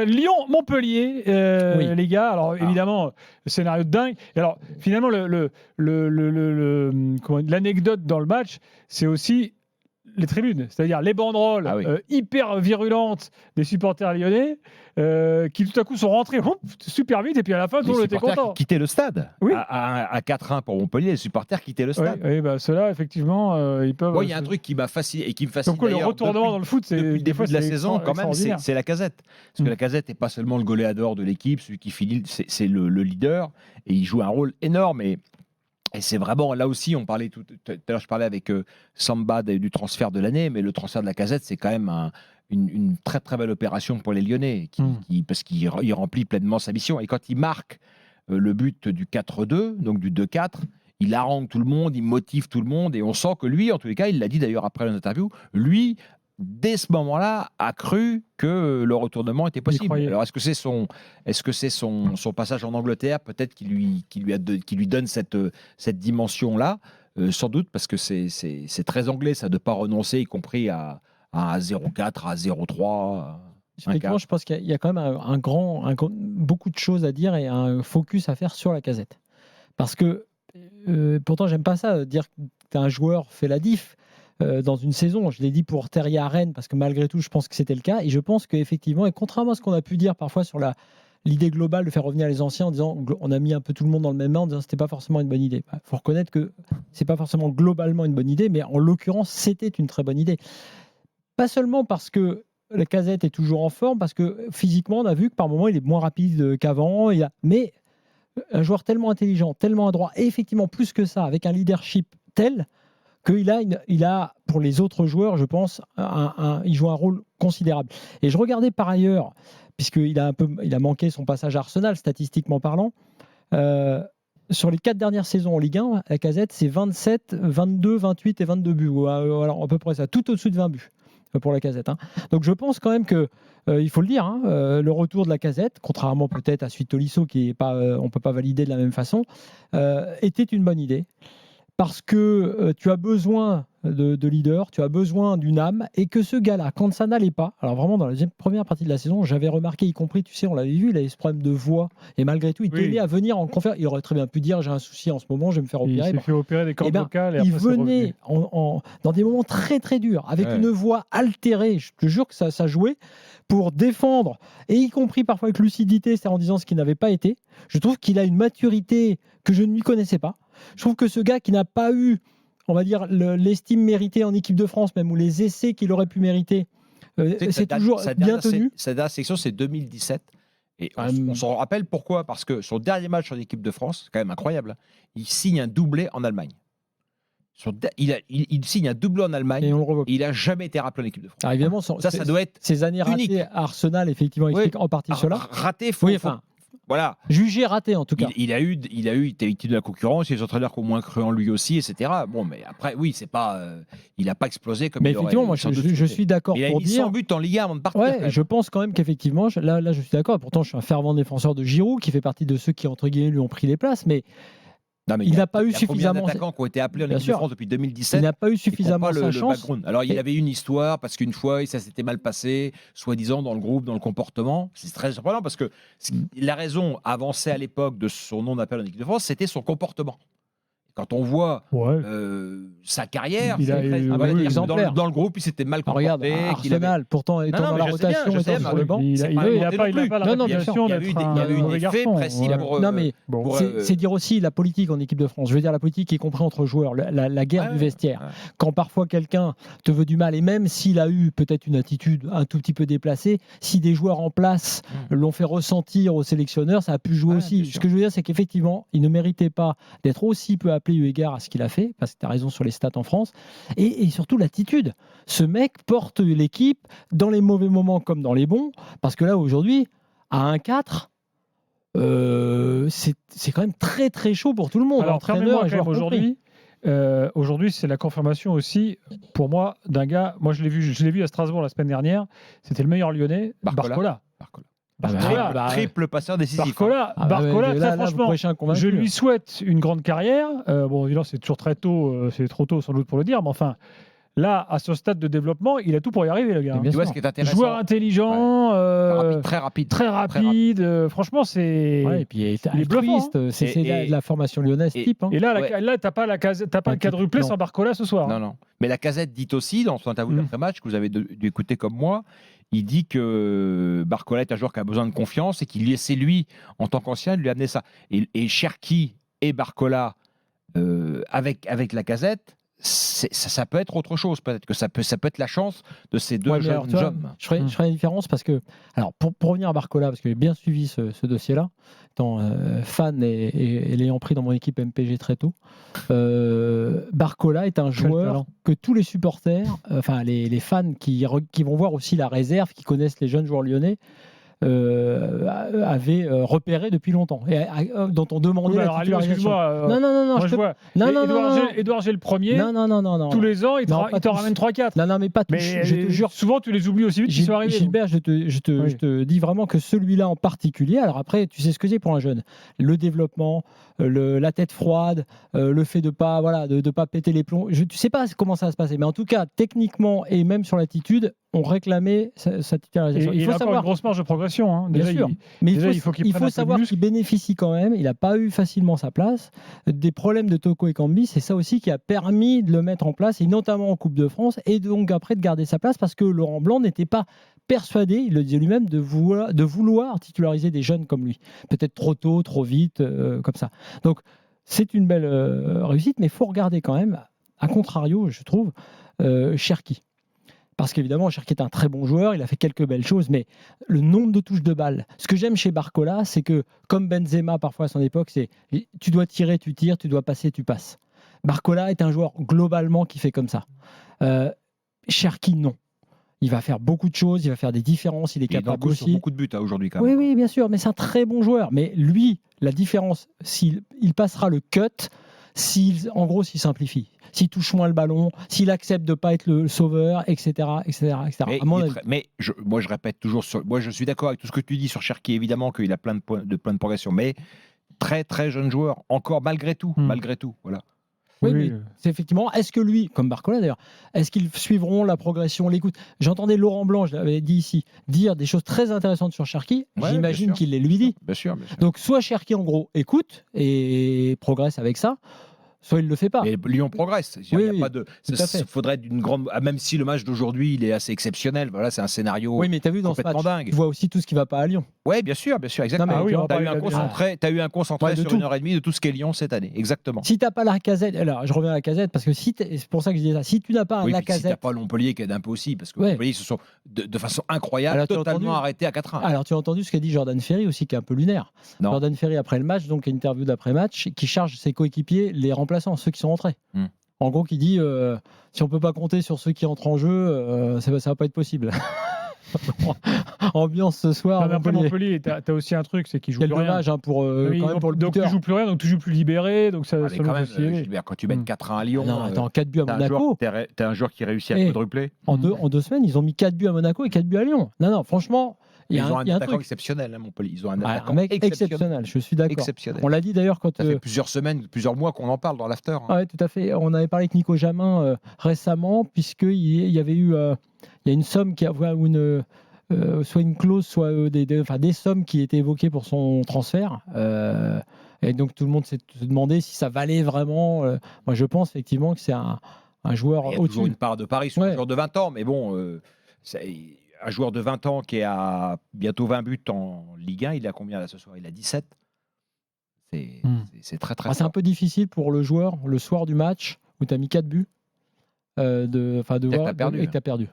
Lyon-Montpellier, Oui. les gars. Alors évidemment, scénario de dingue. Et alors finalement, l'anecdote dans le match, c'est aussi les tribunes, c'est-à-dire les banderoles hyper virulentes des supporters lyonnais qui tout à coup sont rentrés super vite et puis à la fin tout le monde était content. Les supporters qui quittaient le stade. Oui. À 4-1 pour Montpellier, les supporters quittaient le stade. Oui, bah, ceux-là, effectivement, ils peuvent. Il y a un truc qui m'a fasciné et qui me fascine. Donc le retournement dans le foot, c'est depuis le début de la saison, quand même, c'est la Casette. Parce que la Casette n'est pas seulement le goléador de l'équipe, celui qui finit, c'est le leader et il joue un rôle énorme. Et c'est vraiment, là aussi, on parlait tout à l'heure, je parlais avec Samba du transfert de l'année, mais le transfert de la Casette, c'est quand même une très très belle opération pour les Lyonnais, parce qu'il remplit pleinement sa mission. Et quand il marque le but du 4-2, donc du 2-4, il harangue tout le monde, il motive tout le monde, et on sent que lui, en tous les cas, il l'a dit d'ailleurs après l'interview, lui, dès ce moment-là, a cru que le retournement était possible. Alors, est-ce que c'est son passage en Angleterre, peut-être qui lui donne cette dimension-là sans doute, parce que c'est très anglais, ça, de ne pas renoncer, y compris à 0-4, à 0-3. Effectivement, je pense qu'il y a quand même beaucoup de choses à dire et un focus à faire sur la Casette. Parce que, pourtant, j'aime pas ça, dire qu'un joueur fait la diff. Dans une saison, je l'ai dit pour Terrier à Rennes, parce que malgré tout, je pense que c'était le cas. Et je pense qu'effectivement, et contrairement à ce qu'on a pu dire parfois sur l'idée globale de faire revenir les anciens en disant on a mis un peu tout le monde dans le même bain en disant c'était pas forcément une bonne idée. Il faut reconnaître que c'est pas forcément globalement une bonne idée, mais en l'occurrence, c'était une très bonne idée. Pas seulement parce que la Casette est toujours en forme, parce que physiquement, on a vu que par moments, il est moins rapide qu'avant. Mais un joueur tellement intelligent, tellement adroit, et effectivement, plus que ça, avec un leadership tel qu'il a, pour les autres joueurs, je pense, il joue un rôle considérable. Et je regardais par ailleurs, puisqu'il a manqué son passage à Arsenal, statistiquement parlant, sur les 4 dernières saisons en Ligue 1, la Casette, c'est 27, 22, 28 et 22 buts. Alors, à peu près ça, tout au-dessus de 20 buts pour la Casette. Donc je pense quand même que, il faut le dire, le retour de la Casette, contrairement peut-être à Suite Tolisso, on ne peut pas valider de la même façon, était une bonne idée. Parce que tu as besoin de leader, tu as besoin d'une âme, et que ce gars-là, quand ça n'allait pas, alors vraiment dans la première partie de la saison, j'avais remarqué, y compris, tu sais, on l'avait vu, il avait ce problème de voix, et malgré tout, il tenait à venir en conférence. Il aurait très bien pu dire j'ai un souci en ce moment, je vais me faire opérer. Il s'est fait opérer des cordes vocales. Il venait dans des moments très très durs, avec une voix altérée, je te jure que ça jouait, pour défendre, et y compris parfois avec lucidité, c'est en disant ce qui n'avait pas été. Je trouve qu'il a une maturité que je ne lui connaissais pas. Je trouve que ce gars qui n'a pas eu, on va dire, l'estime méritée en équipe de France, même, ou les essais qu'il aurait pu mériter, c'est toujours bien tenu. Sa dernière sélection, c'est 2017. Et on s'en rappelle pourquoi. Parce que son dernier match en équipe de France, c'est quand même incroyable, il signe un doublé en Allemagne. Il signe un doublé en Allemagne et il n'a jamais été rappelé en équipe de France. Alors évidemment, ça doit être ces années unique. ratées à Arsenal, effectivement, explique en partie cela. Raté, voilà. Jugé raté, en tout cas. Il a eu été de la concurrence, il y a des entraîneurs qui ont moins cru en lui aussi, etc. Bon, mais après, oui, c'est pas, il n'a pas explosé comme mais il aurait. Effectivement, moi, je suis d'accord pour dire. Il a mis 100 buts en Ligue 1 avant de partir. Ouais, je pense quand même qu'effectivement, là, je suis d'accord. Pourtant, je suis un fervent défenseur de Giroud, qui fait partie de ceux qui, entre guillemets, lui ont pris les places, mais. Non, mais il n'a pas eu suffisamment. Il y a combien d'attaquants qui ont été appelés en équipe de France depuis 2017. Il n'a pas eu suffisamment sa chance. Alors, il y avait une histoire, parce qu'une fois, ça s'était mal passé, soi-disant dans le groupe, dans le comportement. C'est très surprenant, parce que la raison avancée à l'époque de son nom d'appel en équipe de France, c'était son comportement. Quand on voit sa carrière, dans le groupe, il s'était mal comporté. Regarde, Arsenal, pourtant étant dans la rotation, étant sur le banc, il n'a pas la réputation d'être il y avait une effet précis pour. Non, mais c'est dire aussi la politique en équipe de France. Je veux dire la politique y compris entre joueurs, la guerre du vestiaire. Quand parfois quelqu'un te veut du mal, et même s'il a eu peut-être une attitude un tout petit peu déplacée, si des joueurs en place l'ont fait ressentir au sélectionneur, ça a pu jouer aussi. Ce que je veux dire, c'est qu'effectivement, il ne méritait pas d'être aussi peu appelé eu égard à ce qu'il a fait, parce que tu as raison sur les stats en France, et surtout l'attitude. Ce mec porte l'équipe dans les mauvais moments comme dans les bons, parce que là aujourd'hui, à 1-4, c'est quand même très très chaud pour tout le monde. Alors, aujourd'hui, c'est la confirmation aussi, pour moi, d'un gars. Moi, je l'ai vu à Strasbourg la semaine dernière. C'était le meilleur Lyonnais, Barcola. Triple passeur décisif. Barcola, très franchement, je lui souhaite une grande carrière. Bon, évidemment, c'est toujours très tôt, c'est trop tôt sans doute pour le dire, mais enfin, Là, à ce stade de développement, il a tout pour y arriver, le gars. Tu vois ce qui est intéressant. Joueur intelligent, très rapide. Franchement, c'est. Ouais, et puis il est bluffiste. Hein. C'est de la formation lyonnaise type. Hein. Et là, t'as pas le quadruplé sans Barcola ce soir. Non. Mais la Casette dit aussi dans son interview d'après-match que vous avez dû écouter comme moi. Il dit que Barcola est un joueur qui a besoin de confiance et qu'il laissait lui, en tant qu'ancien, lui amener ça. Et Cherki et Barcola avec la Casette. Ça peut être autre chose, peut-être que ça peut être la chance de ces deux jeunes hommes. Je ferai la différence parce que, alors pour revenir à Barcola, parce que j'ai bien suivi ce dossier-là, étant fan et l'ayant pris dans mon équipe MPG très tôt, Barcola est un joueur que tous les supporters, enfin les fans qui vont voir aussi la réserve, qui connaissent les jeunes joueurs lyonnais, avait repéré depuis longtemps et dont on demandait la titularisation. Édouard G le premier. Non. Tous les ans, il t'en ramène 3-4. Non, mais pas tous. Je te jure, souvent tu les oublies aussi vite qu'ils sont arrivés. Gilbert, je te dis vraiment que celui-là en particulier. Alors après, tu sais ce que c'est pour un jeune. Le développement, la tête froide, le fait de pas péter les plombs. Tu sais pas comment ça va se passer, mais en tout cas, techniquement et même sur l'attitude, on réclamait sa titularisation. Il faut savoir une grosse marge de progression. Hein. Bien sûr. Mais il faut savoir qu'il bénéficie quand même. Il n'a pas eu facilement sa place. Des problèmes de Toko Ekambi, c'est ça aussi qui a permis de le mettre en place, et notamment en Coupe de France, et donc après de garder sa place parce que Laurent Blanc n'était pas persuadé, il le disait lui-même, de vouloir titulariser des jeunes comme lui. Peut-être trop tôt, trop vite, comme ça. Donc c'est une belle réussite, mais il faut regarder quand même, à contrario, je trouve, Cherki. Parce qu'évidemment, Cherki est un très bon joueur, il a fait quelques belles choses, mais le nombre de touches de balle. Ce que j'aime chez Barcola, c'est que, comme Benzema parfois à son époque, c'est tu dois tirer, tu tires, tu dois passer, tu passes. Barcola est un joueur globalement qui fait comme ça. Cherki, non. Il va faire beaucoup de choses, il va faire des différences, il est capable aussi. Il beaucoup de buts aujourd'hui quand même. Oui, bien sûr, mais c'est un très bon joueur. Mais lui, la différence, il passera le cut, s'il simplifie. S'il touche moins le ballon, s'il accepte de ne pas être le sauveur, etc. Mais moi, je répète toujours, moi je suis d'accord avec tout ce que tu dis sur Cherki, évidemment qu'il a plein de progression, mais très très jeune joueur, encore malgré tout, voilà. Oui, mais c'est effectivement, est-ce que lui, comme Barcola d'ailleurs, est-ce qu'ils suivront la progression, l'écoute? J'entendais Laurent Blanc, je l'avais dit ici, dire des choses très intéressantes sur Cherki, j'imagine qu'il les lui dit. Bien sûr. Donc soit Cherki en gros écoute et progresse avec ça, soit il ne le fait pas. Et Lyon progresse. Il faudrait d'une grande. Même si le match d'aujourd'hui il est assez exceptionnel, voilà, c'est un scénario. Oui, mais tu as vu dans ce match, dingue. Tu vois aussi tout ce qui ne va pas à Lyon. Oui, bien sûr, exactement. Tu as eu un concentré sur 1h30 de tout ce qu'est Lyon cette année. Exactement. Si tu n'as pas la Casette, alors je reviens à la Casette, parce que c'est pour ça que je disais ça. Si tu n'as pas la Casette. Si tu n'as pas Montpellier qui aide un peu aussi, parce que Montpellier se sont de façon incroyable totalement arrêtés à 4-1. Alors tu as entendu ce qu'a dit Jordan Ferry aussi, qui est un peu lunaire. Non. Jordan Ferry après le match, donc interview d'après-match, qui charge ses coéquipiers, les remplaçants, ceux qui sont rentrés. En gros, qui dit si on peut pas compter sur ceux qui entrent en jeu, ça va pas être possible. Ambiance ce soir. Après Montpellier, tu as aussi un truc, c'est qu'ils jouent plus rien. Dommage pour le donc tu joues plus rien, donc tu joues plus libéré, donc ça. Quand même, Gilbert, quand tu mets 4-1 à Lyon. Non, attends, 4 buts à Monaco. T'as un joueur qui réussit à quadrupler. En 2 semaines, ils ont mis 4 buts à Monaco et 4 buts à Lyon. Non, franchement. Ils ont un attaquant exceptionnel, Montpellier. Ils ont un mec exceptionnel, je suis d'accord. On l'a dit d'ailleurs quand. Ça fait plusieurs semaines, plusieurs mois qu'on en parle dans l'after. Oui, tout à fait. On avait parlé avec Nico Jamin récemment, puisqu'il y avait eu. Il y a une somme qui a. Soit une clause, soit des sommes qui étaient évoquées pour son transfert. Et donc tout le monde s'est demandé si ça valait vraiment. Moi, je pense effectivement que c'est un joueur au-dessus. Il y a toujours une part de pari sur un joueur de 20 ans, mais bon. Un joueur de 20 ans qui est à bientôt 20 buts en Ligue 1, il a combien là ce soir? Il a 17. C'est très très fort. C'est un peu difficile pour le joueur le soir du match où tu as mis 4 buts et que tu as perdu.